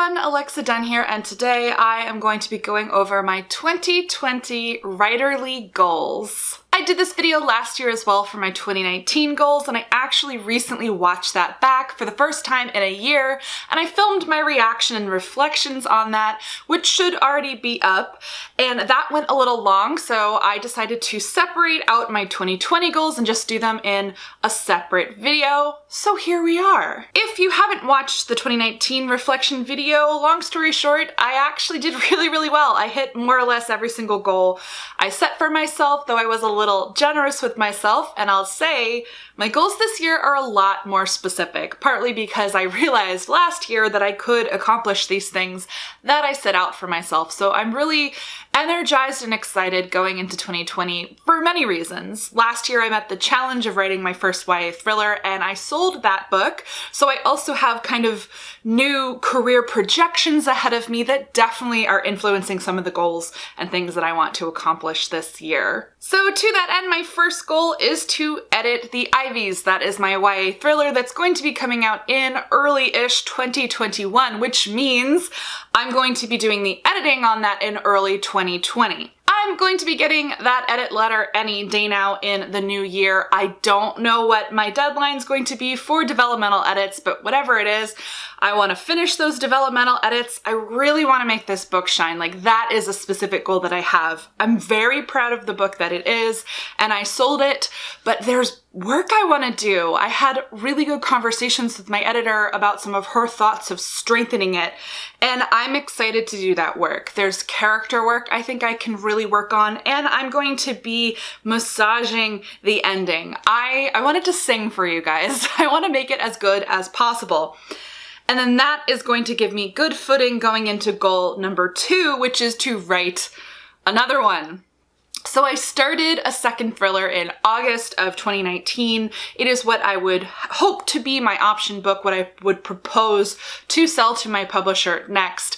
everyone, Alexa Donne here, and today I am going to be going over my 2020 writerly goals. I did this video last year as well for my 2019 goals, and I actually recently watched that back for the first time in a year, and I filmed my reaction and reflections on that, which should already be up, and that went a little long, so I decided to separate out my 2020 goals and just do them in a separate video, so here we are. If you haven't watched the 2019 reflection video, long story short, I actually did really well. I hit more or less every single goal I set for myself, though I was a little generous with myself, and I'll say my goals this year are a lot more specific, partly because I realized last year that I could accomplish these things that I set out for myself. So I'm really energized and excited going into 2020 for many reasons. Last year I met the challenge of writing my first YA thriller and I sold that book, so I also have kind of new career projections ahead of me that definitely are influencing some of the goals and things that I want to accomplish this year. So to that end, my first goal is to edit the Ivies. That is my YA thriller that's going to be coming out in early-ish 2021, which means I'm going to be doing the editing on that in early 2020. I'm going to be getting that edit letter any day now in the new year. I don't know what my deadline's going to be for developmental edits, but whatever it is, I want to finish those developmental edits. I really want to make this book shine. Like, that is a specific goal that I have. I'm very proud of the book that it is, and I sold it, but there's work I want to do. I had really good conversations with my editor about some of her thoughts of strengthening it, and I'm excited to do that work. There's character work I think I can really work on, and I'm going to be massaging the ending. I wanted to sing for you guys. I want to make it as good as possible. And then that is going to give me good footing going into goal number 2, which is to write another one. So I started a second thriller in August of 2019. It is what I would hope to be my option book, what I would propose to sell to my publisher next.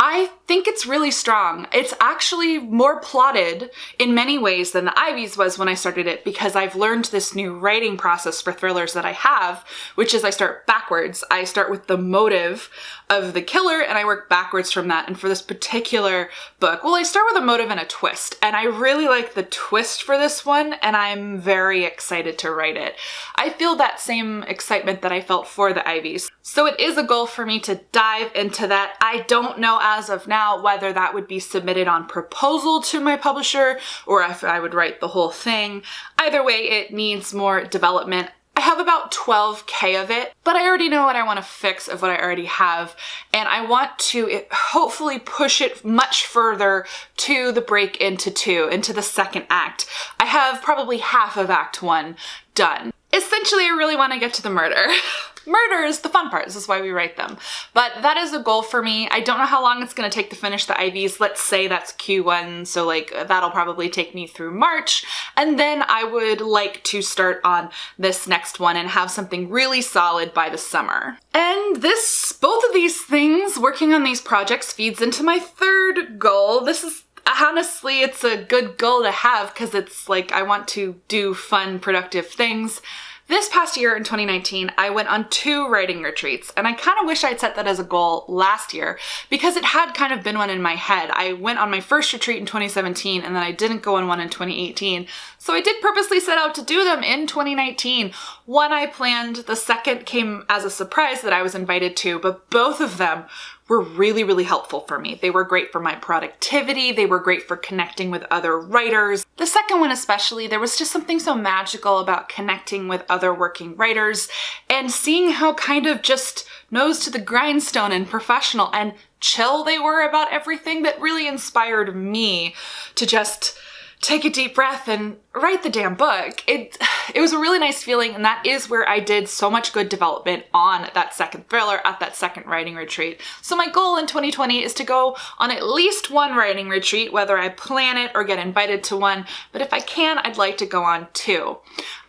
I think it's really strong. It's actually more plotted in many ways than the Ivies was when I started it, because I've learned this new writing process for thrillers that I have, which is I start backwards. I start with the motive of the killer and I work backwards from that. And for this particular book, well, I start with a motive and a twist, and I really like the twist for this one, and I'm very excited to write it. I feel that same excitement that I felt for the Ivies. So it is a goal for me to dive into that. I don't know as of now whether that would be submitted on proposal to my publisher or if I would write the whole thing. Either way, it needs more development. I have about 12K of it, but I already know what I want to fix of what I already have, and I want to hopefully push it much further to the break into the second act. I have probably half of Act 1 done. Essentially, I really want to get to the murder. Murder is the fun part. This is why we write them. But that is a goal for me. I don't know how long it's going to take to finish the Ivies. Let's say that's Q1, so like that'll probably take me through March. And then I would like to start on this next one and have something really solid by the summer. And both of these things, working on these projects, feeds into my third goal. Honestly, it's a good goal to have because it's like I want to do fun, productive things. This past year in 2019, I went on 2 writing retreats, and I kind of wish I'd set that as a goal last year because it had kind of been one in my head. I went on my first retreat in 2017, and then I didn't go on one in 2018. So I did purposely set out to do them in 2019. One I planned, the second came as a surprise that I was invited to, but both of them were really helpful for me. They were great for my productivity. They were great for connecting with other writers. The second one especially, there was just something so magical about connecting with other working writers and seeing how kind of just nose to the grindstone and professional and chill they were about everything that really inspired me to just take a deep breath and write the damn book. It was a really nice feeling, and that is where I did so much good development on that second thriller at that second writing retreat. So my goal in 2020 is to go on at least one writing retreat, whether I plan it or get invited to one, but if I can, I'd like to go on 2.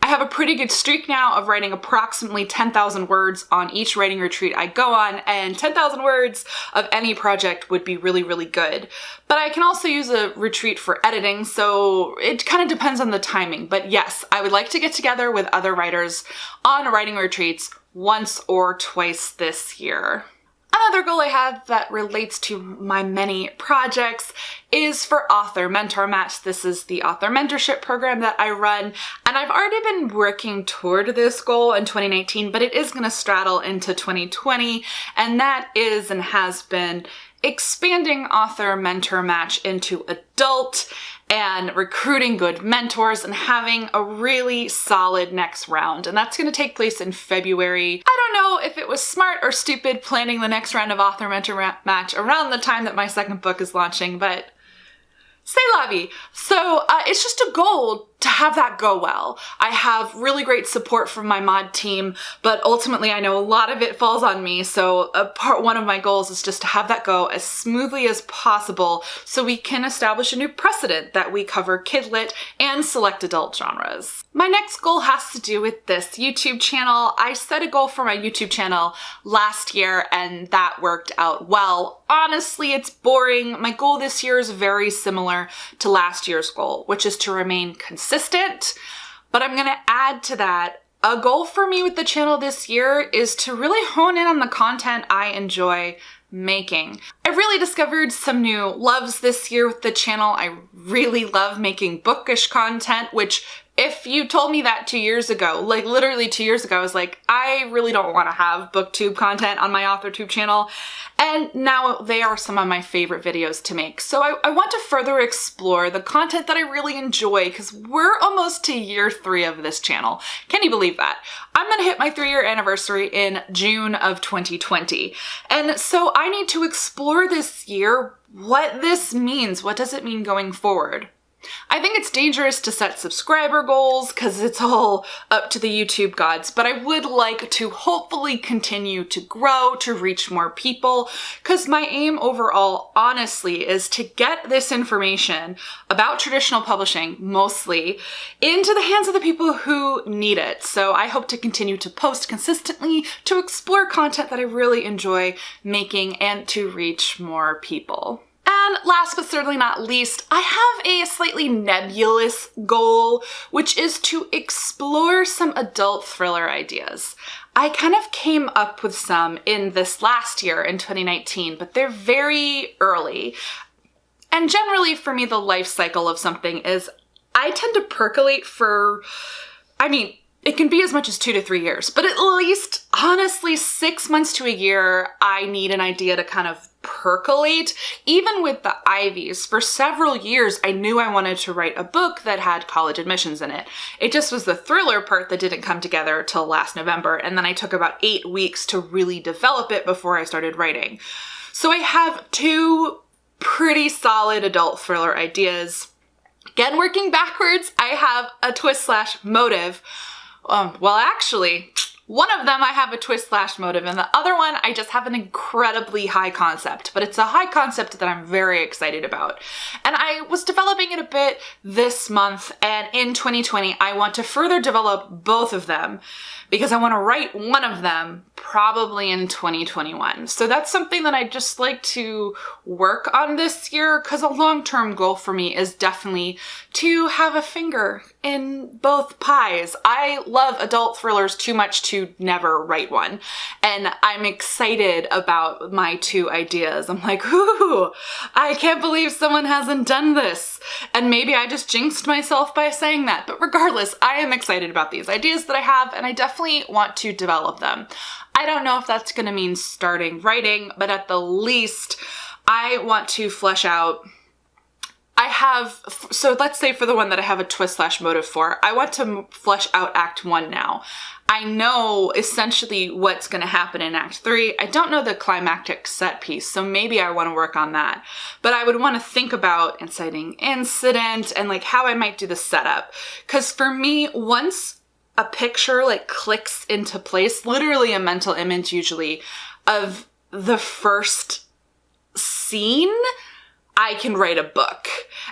I have a pretty good streak now of writing approximately 10,000 words on each writing retreat I go on, and 10,000 words of any project would be really good. But I can also use a retreat for editing, so it kind of depends on the timing. But yes, I would like to get together with other writers on writing retreats once or twice this year. Another goal I have that relates to my many projects is for Author Mentor Match. This is the author mentorship program that I run, and I've already been working toward this goal in 2019, but it is going to straddle into 2020, and that is and has been expanding Author Mentor Match into adult and recruiting good mentors and having a really solid next round. And that's going to take place in February. I don't know if it was smart or stupid planning the next round of Author Mentor Match around the time that my second book is launching, but c'est la vie. So it's just a goal to have that go well. I have really great support from my mod team, but ultimately I know a lot of it falls on me. So part one of my goals is just to have that go as smoothly as possible so we can establish a new precedent that we cover kid lit and select adult genres. My next goal has to do with this YouTube channel. I set a goal for my YouTube channel last year and that worked out well. Honestly, it's boring. My goal this year is very similar to last year's goal, which is to remain consistent, but I'm gonna add to that. A goal for me with the channel this year is to really hone in on the content I enjoy making. I really discovered some new loves this year with the channel. I really love making bookish content, which if you told me that 2 years ago, like literally 2 years ago, I was like, I really don't want to have booktube content on my AuthorTube channel. And now they are some of my favorite videos to make. So I want to further explore the content that I really enjoy because we're almost to year 3 of this channel. Can you believe that? I'm gonna hit my 3-year anniversary in June of 2020. And so I need to explore this year what this means. What does it mean going forward? I think it's dangerous to set subscriber goals because it's all up to the YouTube gods, but I would like to hopefully continue to grow, to reach more people, because my aim overall, honestly, is to get this information about traditional publishing, mostly, into the hands of the people who need it. So I hope to continue to post consistently, to explore content that I really enjoy making, and to reach more people. And last but certainly not least, I have a slightly nebulous goal, which is to explore some adult thriller ideas. I kind of came up with some in this last year in 2019, but they're very early. And generally for me, the life cycle of something is I tend to percolate for, it can be as much as 2 to 3 years, but at least, honestly, 6 months to a year, I need an idea to kind of percolate. Even with the Ivies, for several years, I knew I wanted to write a book that had college admissions in it. It just was the thriller part that didn't come together till last November, and then I took about 8 weeks to really develop it before I started writing. So I have 2 pretty solid adult thriller ideas. Again, working backwards, I have a twist/motive. Well, actually, one of them I have a twist/motive, and the other one I just have an incredibly high concept, but it's a high concept that I'm very excited about. And I was developing it a bit this month, and in 2020, I want to further develop both of them because I want to write one of them probably in 2021. So that's something that I'd just like to work on this year because a long-term goal for me is definitely to have a finger in both pies. I love adult thrillers too much to never write one. And I'm excited about my 2 ideas. I'm like, ooh, I can't believe someone hasn't done this. And maybe I just jinxed myself by saying that. But regardless, I am excited about these ideas that I have, and I definitely want to develop them. I don't know if that's going to mean starting writing, but at the least, I want to flesh out. So let's say for the one that I have a twist/motive for, I want to flesh out Act 1 now. I know essentially what's going to happen in Act 3. I don't know the climactic set piece, so maybe I want to work on that. But I would want to think about inciting incident and like how I might do the setup. Because for me, once a picture like clicks into place, literally a mental image usually, of the first scene, I can write a book.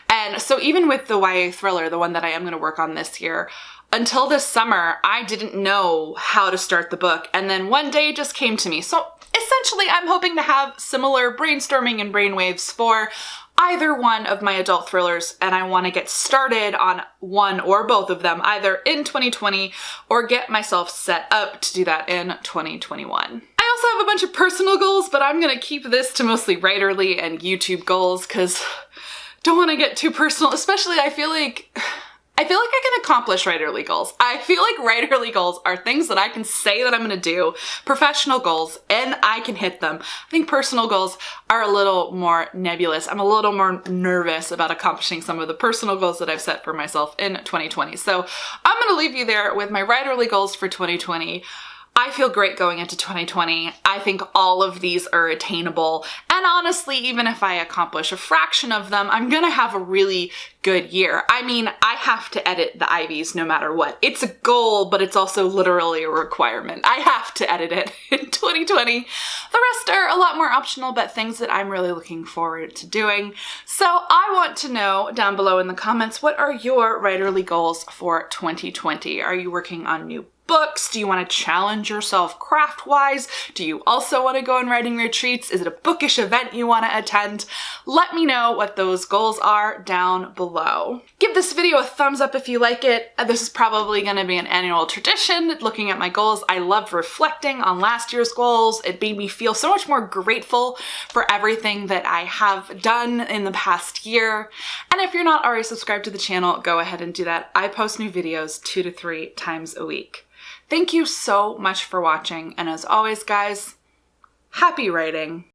And so even with the YA thriller, the one that I am going to work on this year, until this summer, I didn't know how to start the book. And then one day it just came to me. So essentially, I'm hoping to have similar brainstorming and brainwaves for either one of my adult thrillers, and I want to get started on one or both of them either in 2020 or get myself set up to do that in 2021. I also have a bunch of personal goals, but I'm gonna keep this to mostly writerly and YouTube goals because don't want to get too personal, especially I feel like I can accomplish writerly goals. I feel like writerly goals are things that I can say that I'm gonna do, professional goals, and I can hit them. I think personal goals are a little more nebulous. I'm a little more nervous about accomplishing some of the personal goals that I've set for myself in 2020. So I'm gonna leave you there with my writerly goals for 2020. I feel great going into 2020. I think all of these are attainable. And honestly, even if I accomplish a fraction of them, I'm gonna have a really good year. I mean, I have to edit the Ivies no matter what. It's a goal, but it's also literally a requirement. I have to edit it in 2020. The rest are a lot more optional, but things that I'm really looking forward to doing. So I want to know down below in the comments, what are your writerly goals for 2020? Are you working on new books? Do you want to challenge yourself craft-wise? Do you also want to go on writing retreats? Is it a bookish event you want to attend? Let me know what those goals are down below. Give this video a thumbs up if you like it. This is probably going to be an annual tradition, looking at my goals. I love reflecting on last year's goals. It made me feel so much more grateful for everything that I have done in the past year. And if you're not already subscribed to the channel, go ahead and do that. I post new videos 2 to 3 times a week. Thank you so much for watching, and as always, guys, happy writing!